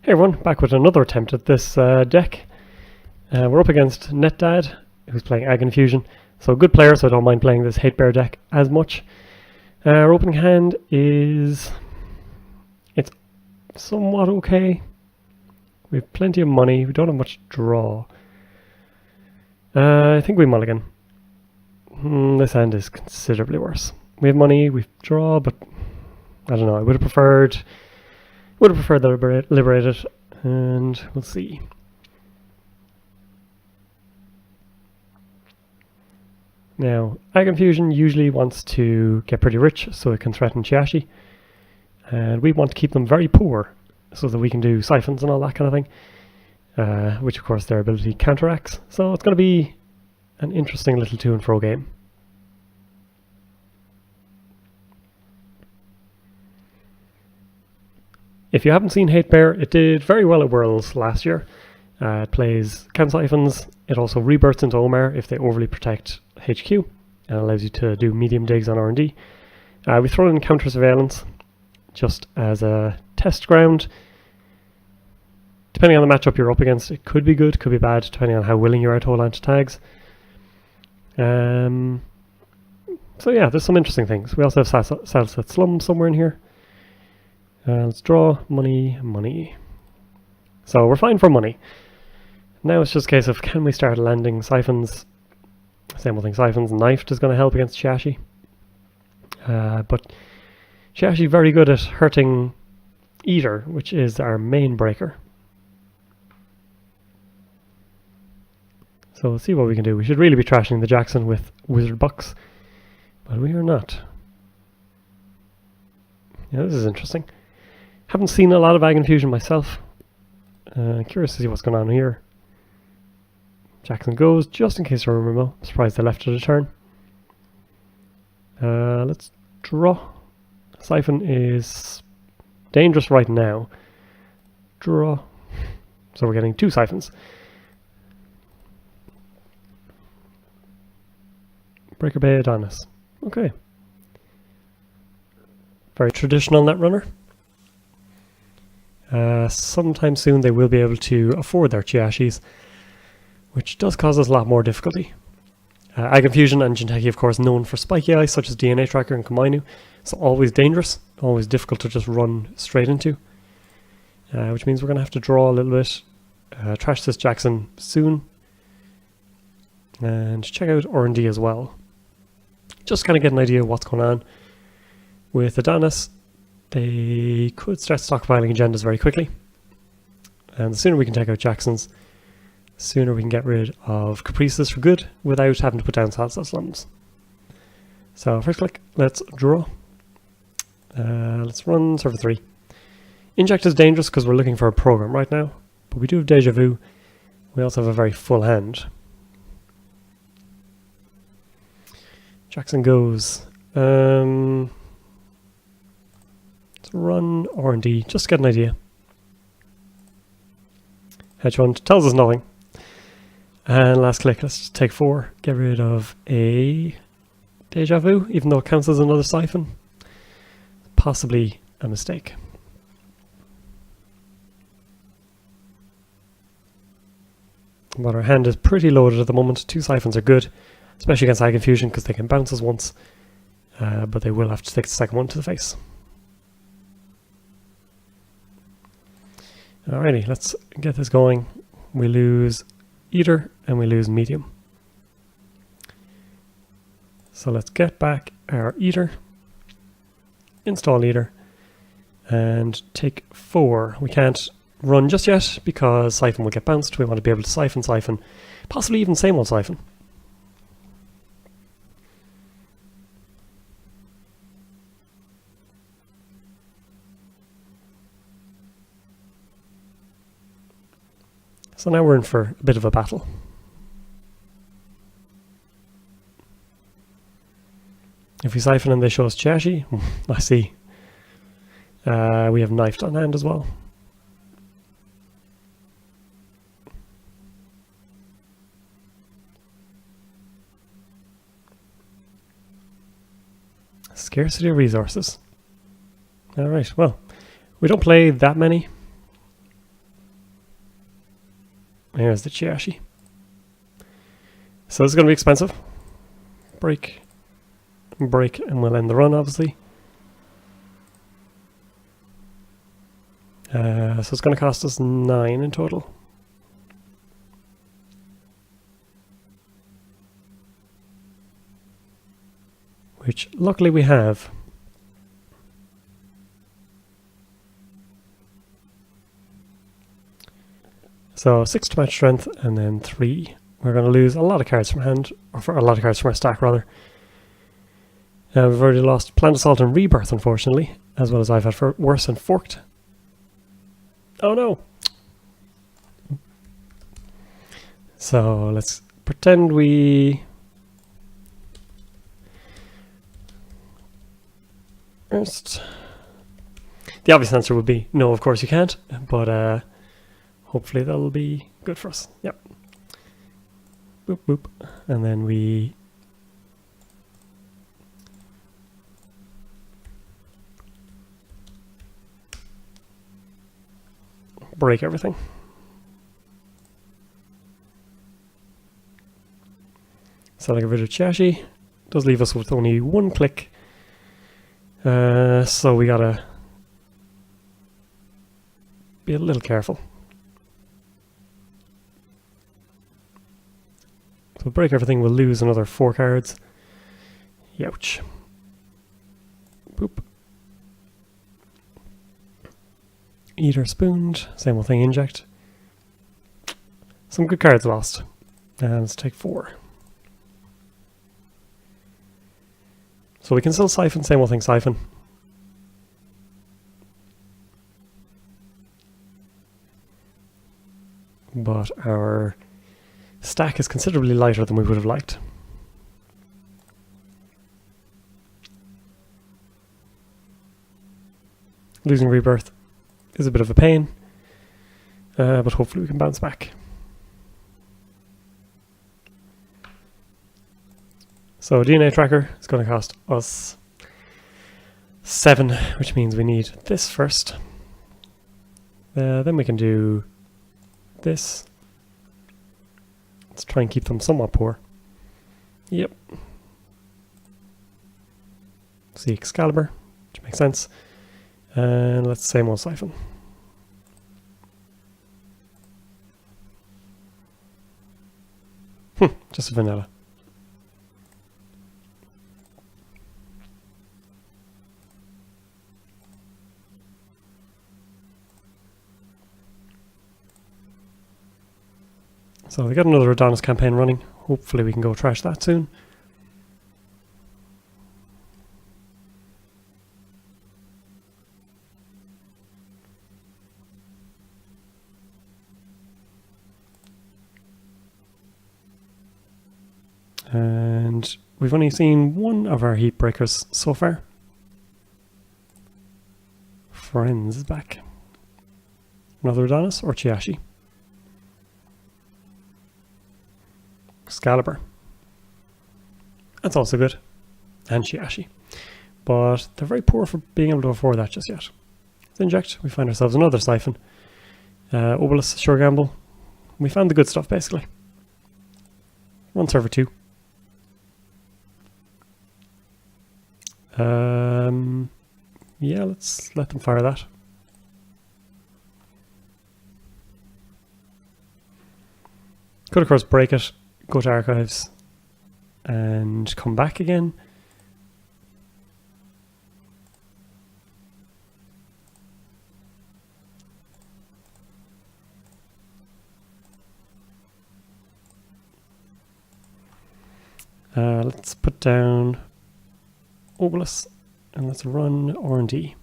Hey everyone, back with another attempt at this deck. We're up against NetDad, who's playing AgInfusion. So a good player, so I don't mind playing this Hate Bear deck as much. Our opening hand it's somewhat okay. We have plenty of money, we don't have much draw. I think we mulligan. This hand is considerably worse. We have money, we draw, but I don't know, I would have preferred the Liberated, and we'll see. Now, AgInfusion usually wants to get pretty rich so it can threaten Chiashi, and we want to keep them very poor so that we can do siphons and all that kind of thing, which of course their ability counteracts. So it's going to be an interesting little to and fro game. If you haven't seen Hate Bear, it did very well at Worlds last year. It plays Count Siphons. It also rebirths into Omar if they overly protect HQ, and allows you to do medium digs on R&D. We throw in Counter Surveillance just as a test ground. Depending on the matchup you're up against, it could be good, could be bad, depending on how willing you are to hold on to tags. So yeah, there's some interesting things. We also have Salsa Slum somewhere in here. Let's draw money. So we're fine for money. Now it's just a case of, can we start landing siphons? Same old thing, siphons. Knifed is going to help against Chiashi. But Chiashi very good at hurting Eater, which is our main breaker. So we'll see what we can do. We should really be trashing the Jackson with Wizard Bucks, but we are not. Yeah, this is interesting. Haven't seen a lot of AgInfusion myself. Curious to see what's going on here. Jackson goes, just in case I remember. I'm surprised they left it a turn. Let's draw. Siphon is dangerous right now. Draw. So we're getting two siphons. Breaker Bay Adonis. Okay. Very traditional Netrunner. Sometime soon they will be able to afford their Chiashis, which does cause us a lot more difficulty. AgInfusion and Jinteki, of course, known for spiky eyes such as DNA Tracker and Komainu, so always dangerous, always difficult to just run straight into, which means we're going to have to draw a little bit, trash this Jackson soon, and check out R&D as well. Just kind of get an idea of what's going on. With Adonis, they could start stockpiling agendas very quickly, and the sooner we can take out Jacksons, the sooner we can get rid of Caprices for good without having to put down Salsa Slums. So first click, let's draw. Let's run server 3. Inject is dangerous because we're looking for a program right now, but we do have Deja Vu. We also have a very full hand. Jackson goes. Let's run R&D, just to get an idea. Hedge fund tells us nothing. And last click, let's just take 4. Get rid of a Deja Vu, even though it counts as another siphon. Possibly a mistake. But our hand is pretty loaded at the moment. 2 siphons are good, especially against AgInfusion because they can bounce us once. But they will have to take the second one to the face. Alrighty, let's get this going. We lose Eater and we lose Medium. So let's get back our Eater, install Eater, and take 4. We can't run just yet because Siphon will get bounced. We want to be able to siphon, possibly even same old Siphon. So now we're in for a bit of a battle. If we siphon and they show us Chiashi, I see. We have Knifed on hand as well. Scarcity of resources. Alright, well, we don't play that many. Here's the Chiashi. So this is going to be expensive. Break, and we'll end the run, obviously. So it's going to cost us 9 in total. Which, luckily, we have. So 6 to match strength, and then 3. We're going to lose a lot of cards from hand, or for a lot of cards from our stack, rather. We've already lost Planned Assault and Rebirth, unfortunately, as well as I've had for Worse and Forked. Oh no! So let's pretend we... First, the obvious answer would be no, of course you can't, but hopefully that'll be good for us. Yep. Boop, boop. And then we... break everything. So I get rid of Chiashi. Does leave us with only 1 click. So we gotta be a little careful. So break everything, we'll lose another 4 cards. Youch. Boop. Eater spooned, same old thing, inject. Some good cards lost. And let's take 4. So we can still siphon, same old thing, siphon. But our stack is considerably lighter than we would have liked. Losing Rebirth is a bit of a pain, but hopefully we can bounce back. So DNA tracker is going to cost us 7, which means we need this first. Then we can do this. Let's try and keep them somewhat poor. Yep. See Excalibur, which makes sense. And let's same old siphon. Just a vanilla. So we got another Adonis campaign running. Hopefully we can go trash that soon. And we've only seen 1 of our heat breakers so far. Friends is back. Another Adonis or Chiashi? Excalibur. That's also good. And Chiashi. But they're very poor for being able to afford that just yet. Let's inject. We find ourselves another siphon. Obelisk, Sure Gamble. We found the good stuff basically. 1 server 2. Yeah, let's let them fire that. Could of course break it, go to archives, and come back again. Let's put down Obelisk and let's run R&D.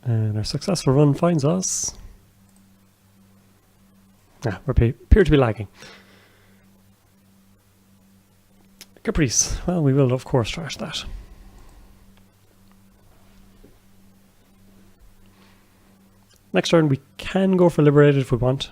And our successful run finds us. We appear to be lagging. Caprice. Well, we will of course trash that. Next turn we can go for Liberated if we want.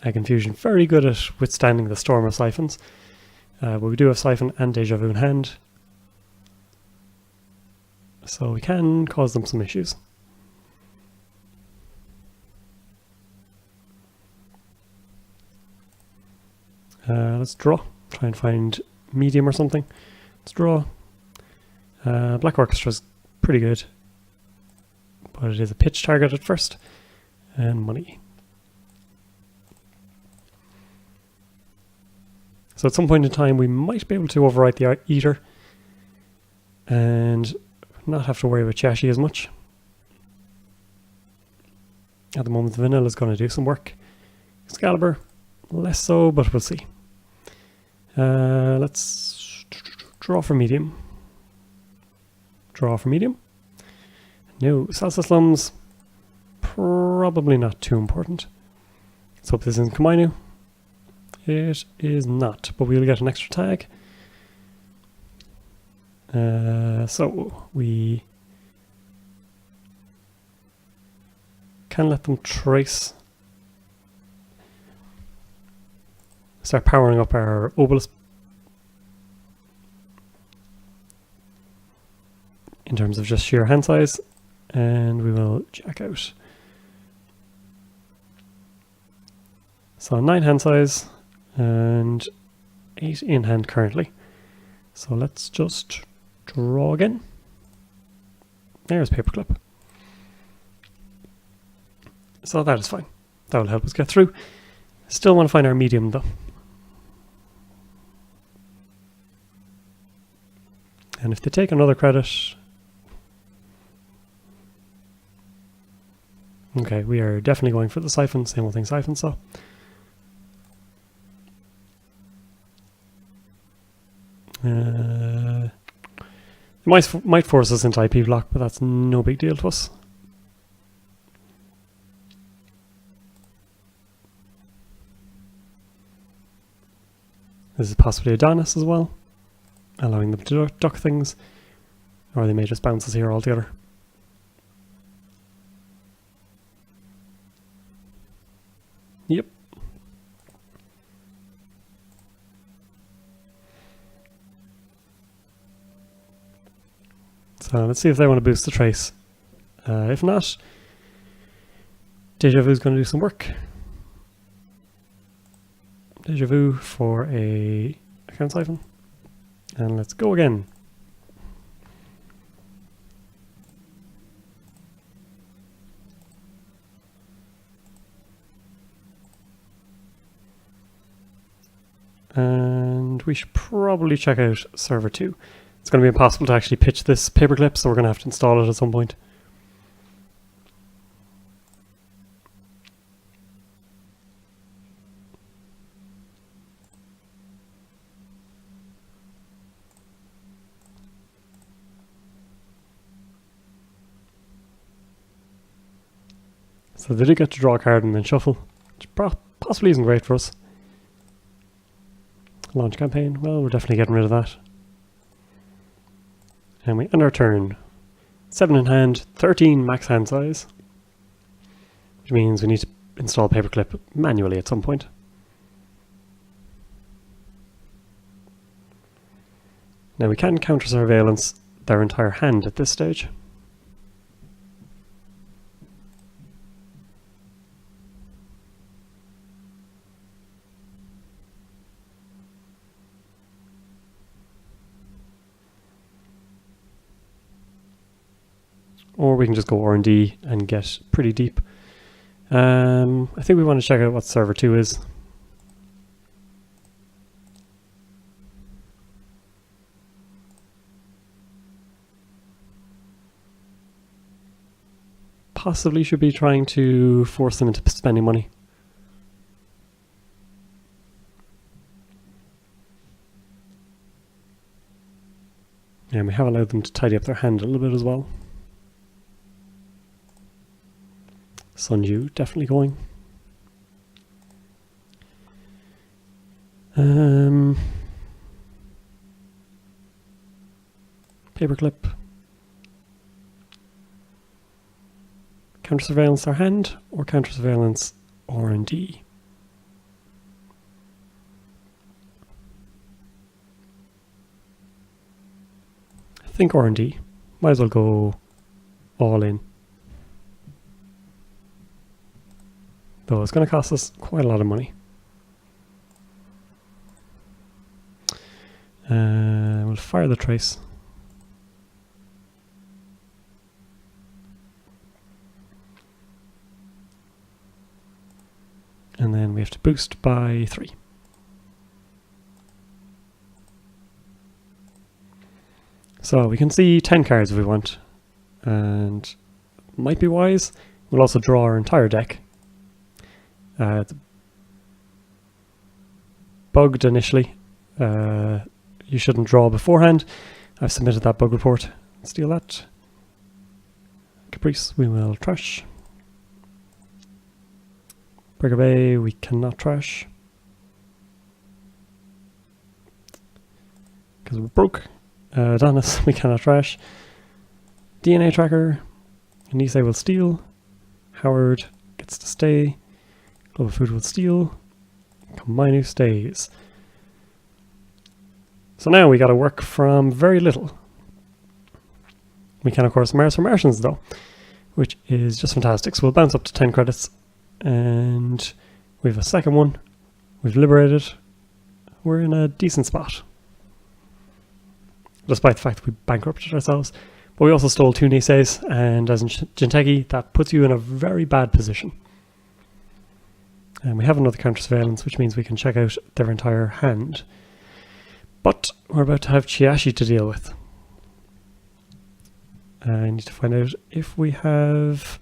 AgInfusion very good at withstanding the storm of siphons, but we do have siphon and deja vu in hand, so we can cause them some issues. Let's draw, try and find medium or something. Let's draw. Black Orchestra's pretty good, but it is a pitch target at first, and money. So at some point in time we might be able to overwrite the Eater and not have to worry about Chashi as much. At the moment the vanilla is going to do some work. Excalibur, less so, but we'll see. Let's draw for medium. Draw for medium. No, Salsa Slums, probably not too important. Let's hope this isn't Kamainu. It is not, but we'll get an extra tag. So we can let them trace. Start powering up our obelisk in terms of just sheer hand size, and we will jack out. So 9 hand size and 8 in hand currently. So let's just draw again. There's Paperclip. So that is fine. That will help us get through. Still want to find our medium though. And if they take another credit... Okay, we are definitely going for the siphon. Same old thing, siphon, so... it might force us into IP block, but that's no big deal to us. This is possibly Adonis as well, allowing them to duck things, or they may just bounce us here altogether. Yep. So let's see if they want to boost the trace. If not, Deja Vu is going to do some work. Deja Vu for a account siphon. And let's go again. And we should probably check out server 2. It's going to be impossible to actually pitch this paperclip, so we're going to have to install it at some point. So they did get to draw a card and then shuffle, which possibly isn't great for us. Launch campaign, well, we're definitely getting rid of that. And we end our turn. 7 in hand, 13 max hand size. Which means we need to install paperclip manually at some point. Now we can counter surveillance their entire hand at this stage. Or we can just go R&D and get pretty deep. I think we want to check out what server 2 is. Possibly should be trying to force them into spending money. And we have allowed them to tidy up their hand a little bit as well. Sunju definitely going. Paperclip. Counter surveillance our hand or counter surveillance R&D. think R&D. Might as well go all in. Though it's going to cost us quite a lot of money. We'll fire the trace. And then we have to boost by 3. So we can see 10 cards if we want. And might be wise. We'll also draw our entire deck. It's bugged initially. You shouldn't draw beforehand. I've submitted that bug report. Steal that. Caprice, we will trash. Breaker Bay, we cannot trash. Because we're broke. Adonis, we cannot trash. DNA Tracker, Nisei will steal. Howard gets to stay. Global Food will steal. Komainu stays. So now we got to work from very little. We can of course Mars for Martians though, which is just fantastic. So we'll bounce up to 10 credits. And we have a second one. We've liberated. We're in a decent spot. Despite the fact that we bankrupted ourselves. But we also stole 2 Niseis, and as in Jinteki, that puts you in a very bad position. And we have another counter surveillance, which means we can check out their entire hand. But we're about to have Chiashi to deal with. I need to find out if we have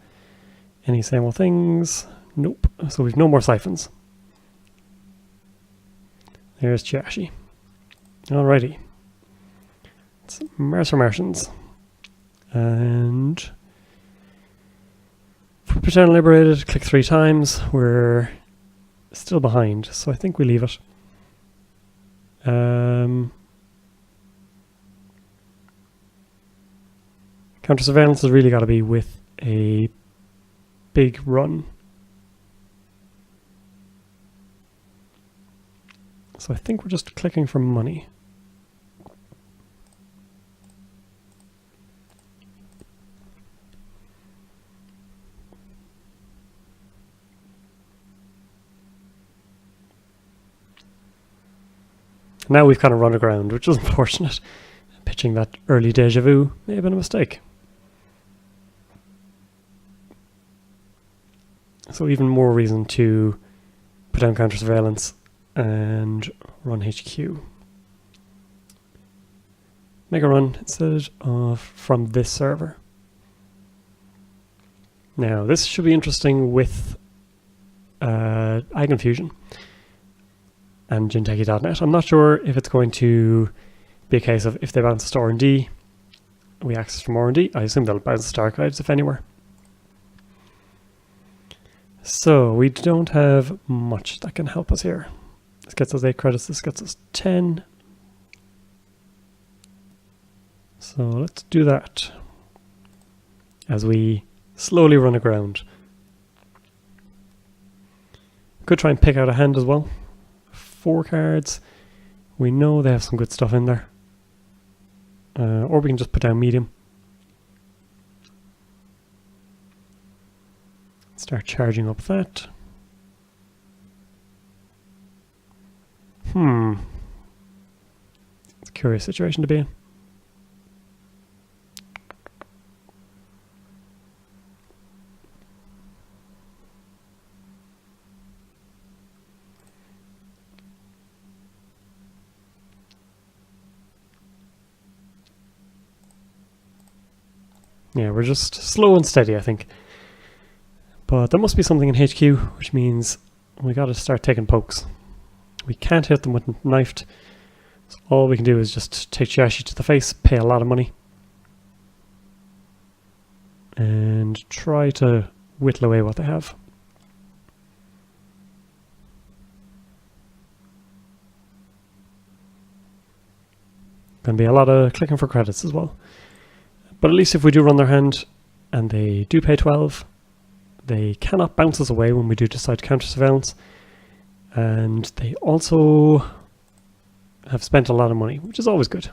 any same old things. Nope. So we've no more siphons. There's Chiashi. Alrighty. It's Mars for Martians. And if we pretend liberated, click 3 times, we're still behind. So I think we leave it. Counter surveillance has really got to be with a big run. So I think we're just clicking for money. Now we've kind of run aground, which is unfortunate. Pitching that early deja vu may have been a mistake. So even more reason to put down counter surveillance and run HQ. Make a run instead of from this server. Now this should be interesting with AgInfusion and Jinteki.net. I'm not sure if it's going to be a case of if they bounce us to R&D, we access from R&D. I assume they'll bounce us to archives if anywhere. So we don't have much that can help us here. This gets us 8 credits, this gets us 10. So let's do that as we slowly run aground. Could try and pick out a hand as well. 4 cards. We know they have some good stuff in there. Or we can just put down medium. Start charging up that. It's a curious situation to be in. Yeah, we're just slow and steady, I think. But there must be something in HQ, which means we got to start taking pokes. We can't hit them with knifed. So all we can do is just take Chiashi to the face, pay a lot of money, and try to whittle away what they have. Gonna be a lot of clicking for credits as well. But at least if we do run their hand and they do pay 12, they cannot bounce us away when we do decide to counter surveillance. And they also have spent a lot of money, which is always good.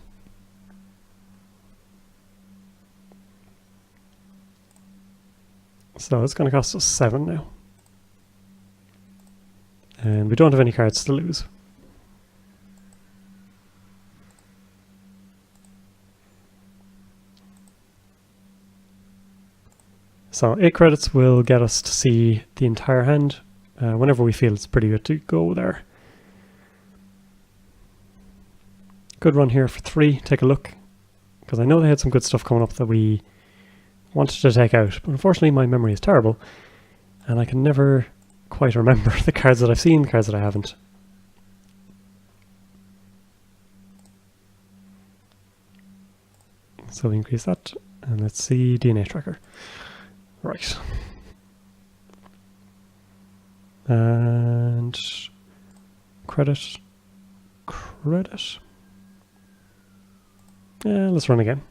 So it's going to cost us 7 now. And we don't have any cards to lose. So 8 credits will get us to see the entire hand whenever we feel it's pretty good to go there. Good run here for 3. Take a look, because I know they had some good stuff coming up that we wanted to take out, but unfortunately my memory is terrible and I can never quite remember the cards that I've seen, the cards that I haven't. So we increase that, and let's see DNA tracker. Right. And credit. Yeah, let's run again.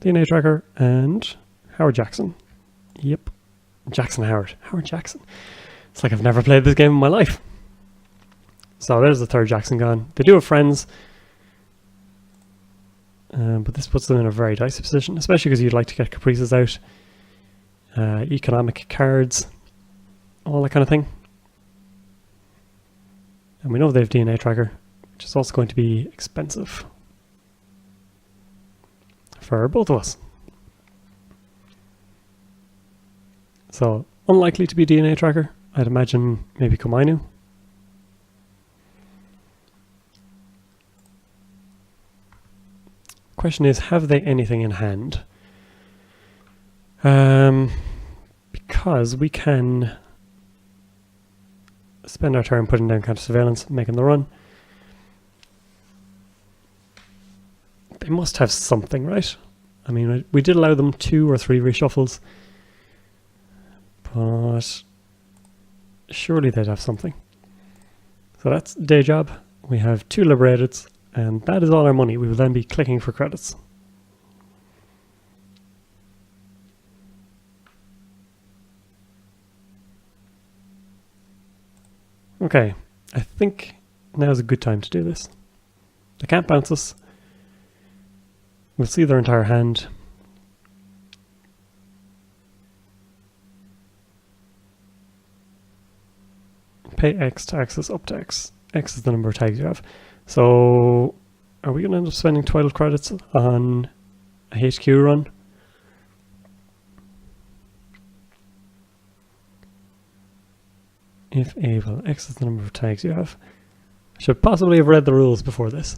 DNA tracker and Howard Jackson. Yep. Jackson Howard. Howard Jackson. It's like I've never played this game in my life. So there's the third Jackson gone. They do have friends. But this puts them in a very dicey position, especially because you'd like to get caprices out. Economic cards. All that kind of thing. And we know they have DNA tracker, which is also going to be expensive. For both of us. So, unlikely to be DNA tracker. I'd imagine maybe Komainu. Question is, have they anything in hand? Because we can spend our turn putting down counter surveillance, making the run. They must have something, right? I mean, we did allow them 2 or 3 reshuffles, but surely they'd have something. So that's day job. We have 2 liberateds, and that is all our money. We will then be clicking for credits. Okay, I think now is a good time to do this. They can't bounce us. We'll see their entire hand. Pay X to access up to X. X is the number of tags you have. So, are we going to end up spending 12 credits on a HQ run? If able, X is the number of tags you have. I should possibly have read the rules before this.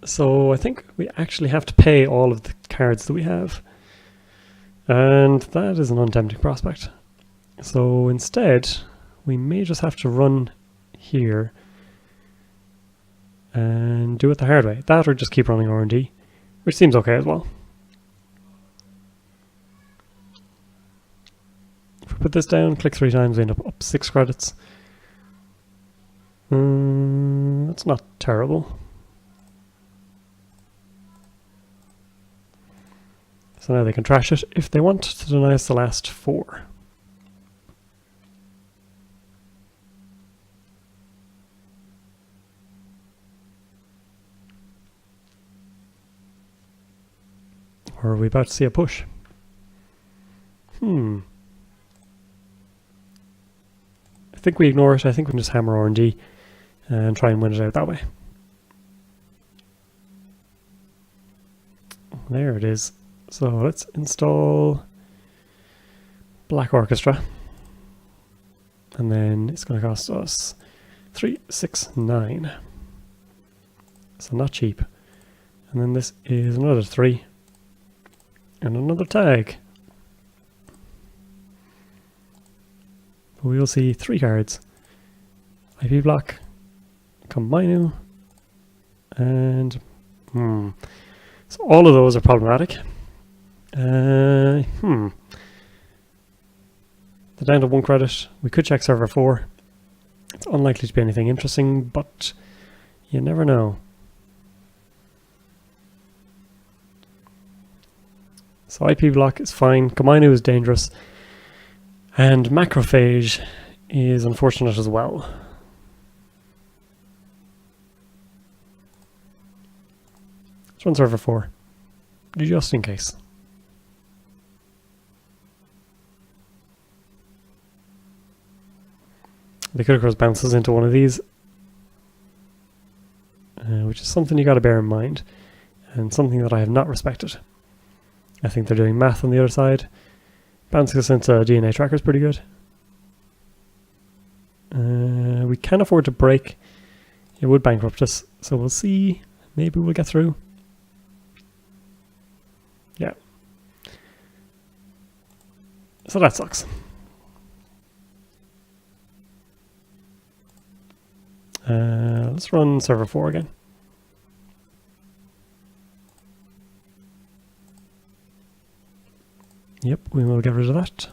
So I think we actually have to pay all of the cards that we have. And that is an untempting prospect. So instead, we may just have to run here and do it the hard way. That or just keep running R&D, which seems okay as well. If we put this down, click 3 times, we end up 6 credits. That's not terrible. So now they can trash it if they want to deny us the last 4. Or are we about to see a push? I think we ignore it. I think we can just hammer R&D and try and win it out that way. There it is. So let's install Black Orchestra, and then it's going to cost us 3, 6, 9. So not cheap. And then this is another 3 and another tag. But we will see 3 cards: IP block, Komainu, and so all of those are problematic. They're down to 1 credit. We could check server 4. It's unlikely to be anything interesting, but you never know. So IP block is fine, Komainu is dangerous, and macrophage is unfortunate as well. Let's run server 4, just in case. They could of course bounces into one of these, which is something you got to bear in mind, and something that I have not respected. I think they're doing math on the other side. Bouncing us into DNA tracker is pretty good. We can afford to break. It would bankrupt us, so we'll see. Maybe we'll get through. Yeah. So that sucks. Let's run server 4 again. Yep, we will get rid of that.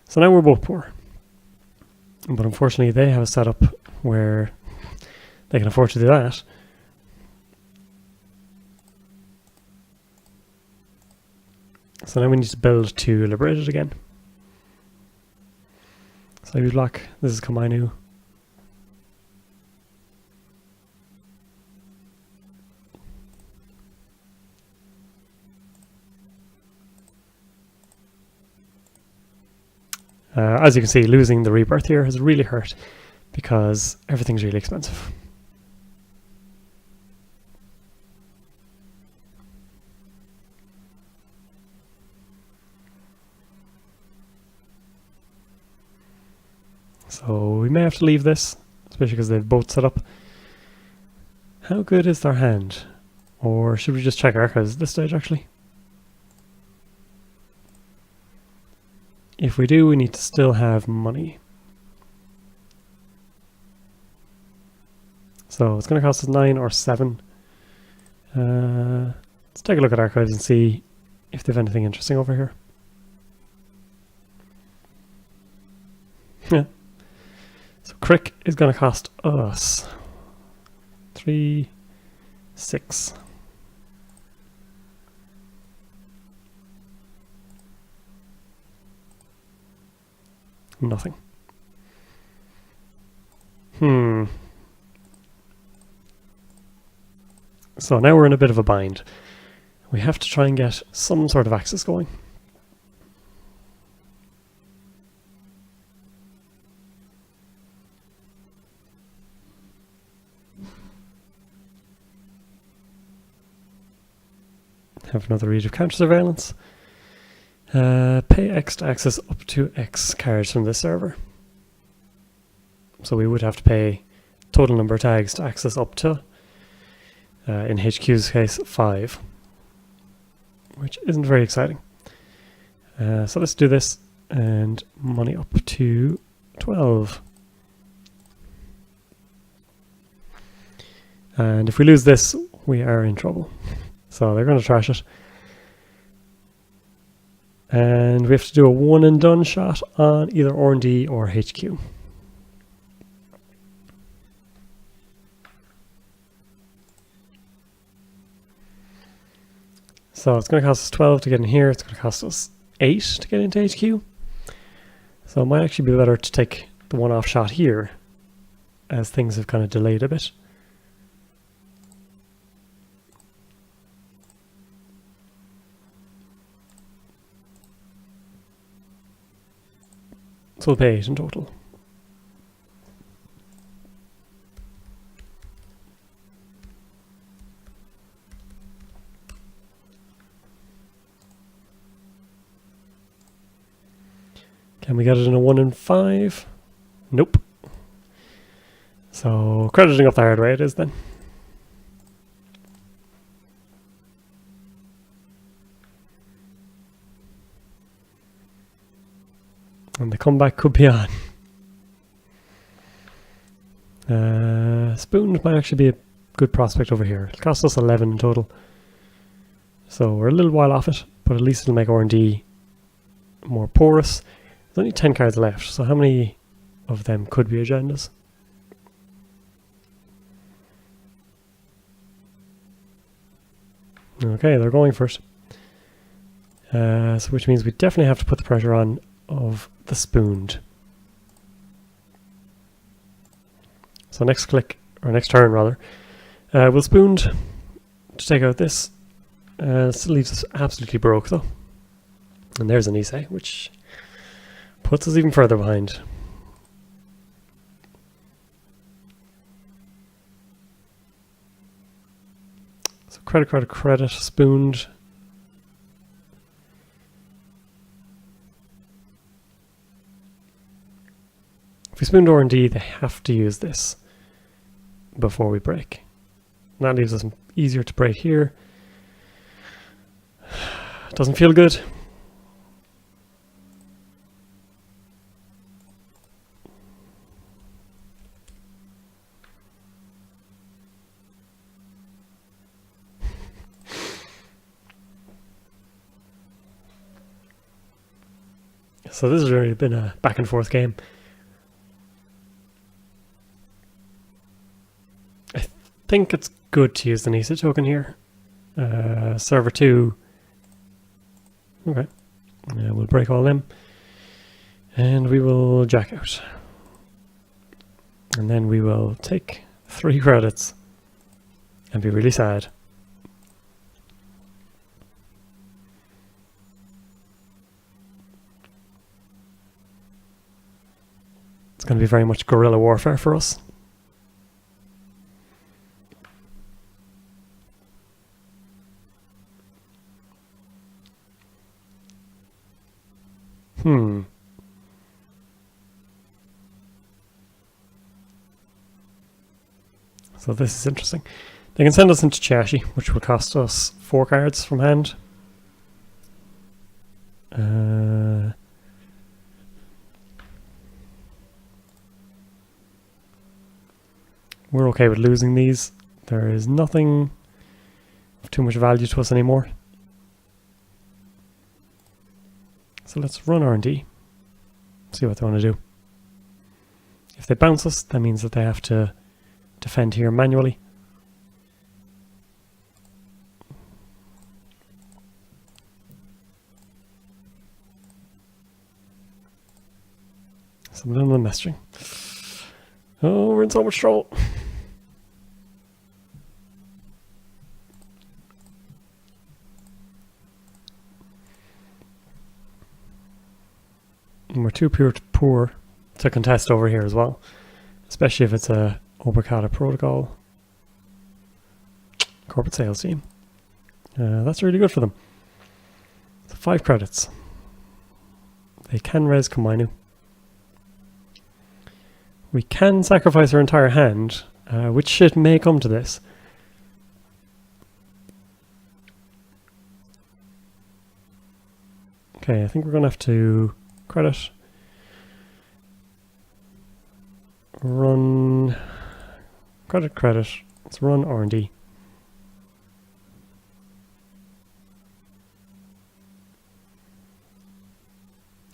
So now we're both poor. But unfortunately they have a setup where they can afford to do that. So now we need to build to liberate it again. So IP block, this is Komainu. As you can see, losing the rebirth here has really hurt because everything's really expensive. So we may have to leave this, especially because they've both set up. How good is their hand? Or should we just check archives at this stage actually? If we do, we need to still have money. So it's going to cost us 9 or 7. Let's take a look at archives and see if they have anything interesting over here. Yeah. So Crick is going to cost us 3, 6. Nothing. So now we're in a bit of a bind. We have to try and get some sort of access going. Have another read of counter surveillance. Pay X to access up to X cards from this server. So we would have to pay total number of tags to access up to, in HQ's case, 5. Which isn't very exciting. So let's do this, and money up to 12. And if we lose this, we are in trouble. So they're going to trash it. And we have to do a one and done shot on either R&D or HQ. So it's going to cost us 12 to get in here. It's going to cost us 8 to get into HQ. So it might actually be better to take the one-off shot here, as things have kind of delayed a bit. So we'll pay 8 in total. Can we get it in a 1 and 5? Nope. So crediting up the hard way it is then. And the comeback could be on. Spoon might actually be a good prospect over here. It'll cost us 11 in total. So we're a little while off it, but at least it'll make R&D more porous. There's only 10 cards left, so how many of them could be agendas? Okay, they're going for it. So which means we definitely have to put the pressure on of the spooned. So next click, or next turn rather, we'll spooned to take out this. Still leaves us absolutely broke though. And there's an Issei, which puts us even further behind. So credit, credit, credit, spooned. If we spooned R&D, they have to use this before we break. And that leaves us easier to break here. Doesn't feel good. So this has really been a back and forth game. I think it's good to use the Nisa token here. Server 2. Okay. We'll break all them. And we will jack out. And then we will take 3 credits and be really sad. It's going to be very much guerrilla warfare for us. So this is interesting. They can send us into Chashi, which will cost us 4 cards from hand. We're okay with losing these. There is nothing of too much value to us anymore. So let's run R&D. See what they want to do. If they bounce us, that means that they have to defend here manually. Some of them are messaging. Oh, we're in so much trouble. And we're too poor to contest over here as well, especially if it's a Oberkata protocol corporate sales team. That's really good for them. So 5 credits. They can res Komainu. We can sacrifice our entire hand, which shit may come to this. Okay, I think we're going to have to credit. Run. Credit, credit. Let's run R&D.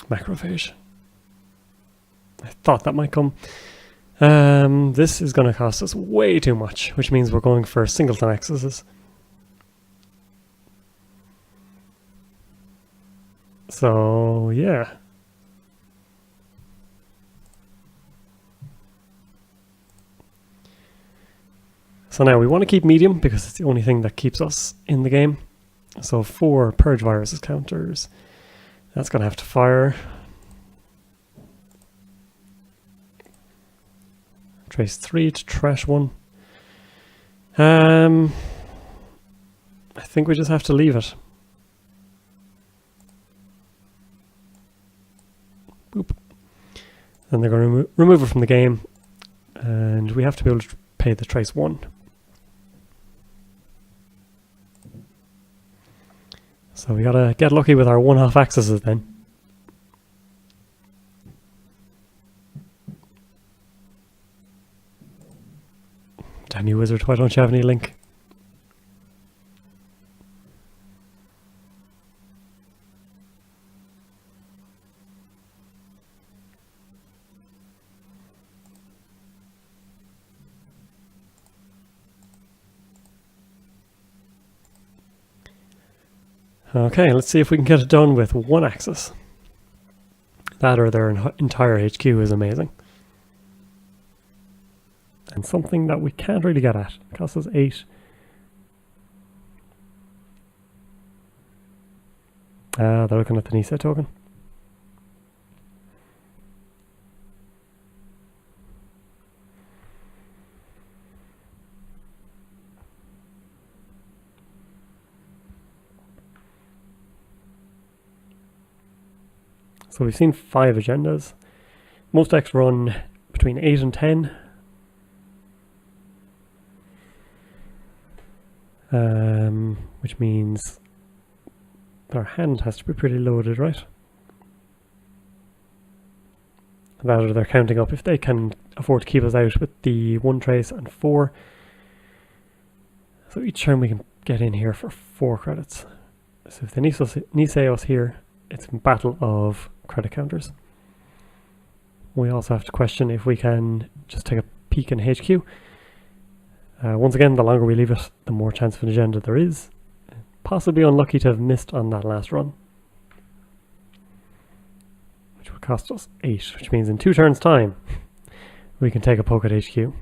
Macrophage. I thought that might come. This is going to cost us way too much, which means we're going for singleton accesses. So, yeah. So now we want to keep medium because it's the only thing that keeps us in the game. So 4 purge viruses counters. That's going to have to fire. Trace 3 to trash 1. I think we just have to leave it. Boop. Then they're going to remove it from the game. And we have to be able to pay the trace 1. So we gotta get lucky with our 1/2 accesses then. Damn you, wizard, why don't you have any link? Okay, let's see if we can get it done with one axis. That or their entire HQ is amazing. And something that we can't really get at. It costs us 8. They're looking at the NISA token. So we've seen 5 agendas. Most decks run between 8 and 10. Which means their hand has to be pretty loaded, right? That or they're counting up if they can afford to keep us out with the 1 trace and 4. So each turn we can get in here for 4 credits. So if they Nisei us here, it's a battle of credit counters. We also have to question if we can just take a peek in HQ. Once again, the longer we leave it, the more chance of an agenda there is. Possibly unlucky to have missed on that last run, which would cost us 8, which means in 2 turns time we can take a poke at HQ.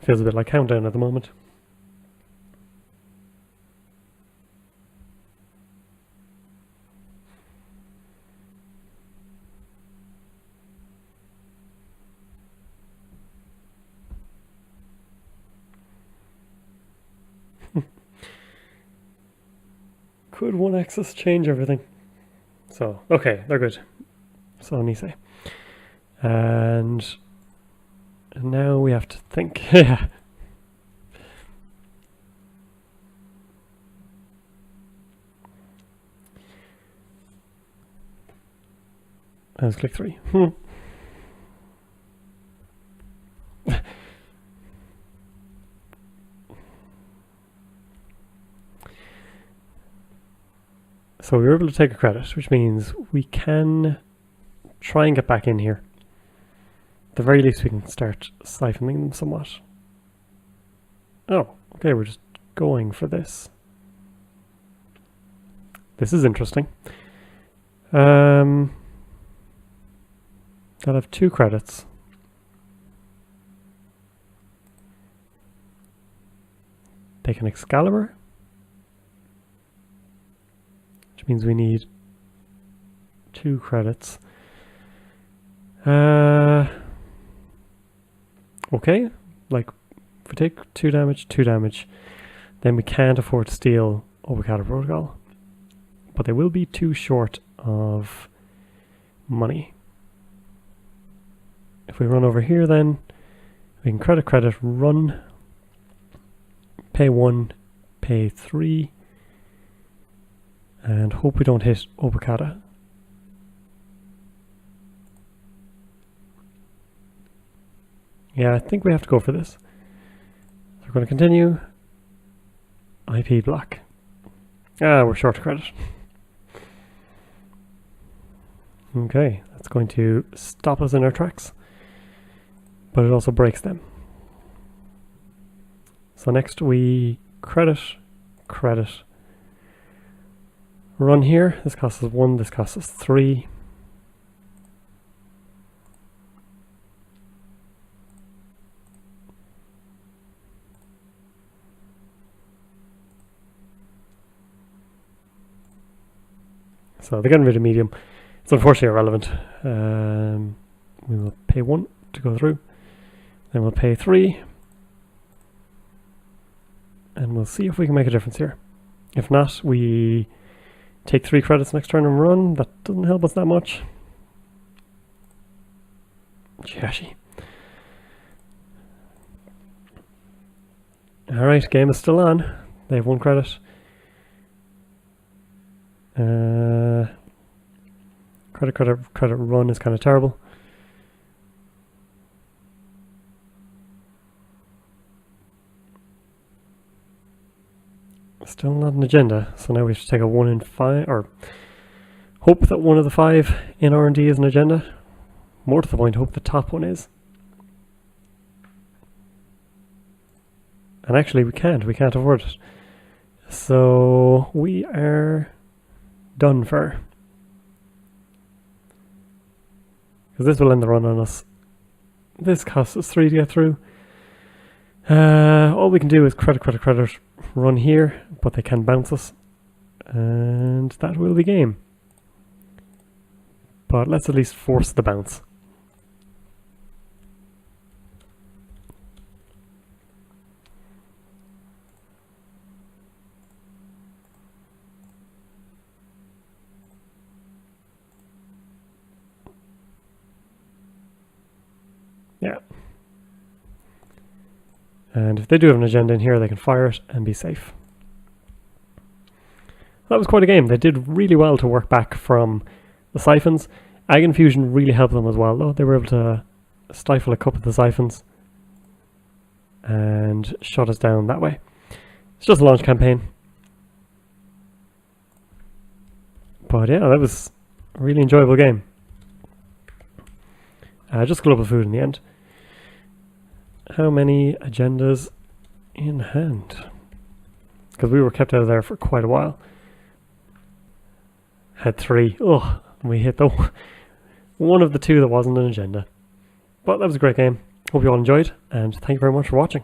Feels a bit like Countdown at the moment. Could one axis change everything? So, okay, they're good. So, Nisei. And now we have to think. Yeah. Let's click 3. So we were able to take a credit, which means we can try and get back in here. At the very least we can start siphoning them somewhat. Oh, okay, we're just going for this. This is interesting. I'll have 2 credits. Take an Excalibur, which means we need 2 credits. Okay, like if we take 2 damage, then we can't afford to steal Avocado Protocol. But they will be too short of money. If we run over here then, we can credit, run, pay 1, pay 3, and hope we don't hit Obokata. Yeah, I think we have to go for this. So we're going to continue. IP block. We're short of credit. Okay, that's going to stop us in our tracks, but it also breaks them. So next we credit, run here. This costs us 1, this costs us 3. So they're getting rid of medium. It's unfortunately irrelevant. We will pay 1 to go through. Then we'll pay 3. And we'll see if we can make a difference here. If not, we take 3 credits next turn and run. That doesn't help us that much. Chashi. Alright, game is still on. They have 1 credit. Credit run is kind of terrible. Still not an agenda, so now we have to take a 1 in 5, or hope that one of the 5 in R&D is an agenda. More to the point, hope the top one is. And actually we can't afford it. So we are done for. Because this will end the run on us. This costs us 3 to get through. All we can do is credit, run here, but they can bounce us. And that will be game. But let's at least force the bounce. Yeah. And if they do have an agenda in here, they can fire it and be safe. That was quite a game. They did really well to work back from the siphons. AgInfusion really helped them as well, though. They were able to stifle a couple of the siphons and shut us down that way. It's just a launch campaign. But yeah, that was a really enjoyable game. Just global food in the end. How many agendas in hand? Because we were kept out of there for quite a while. Had 3. Oh, we hit the one of the 2 that wasn't an agenda. But that was a great game. Hope you all enjoyed, and thank you very much for watching.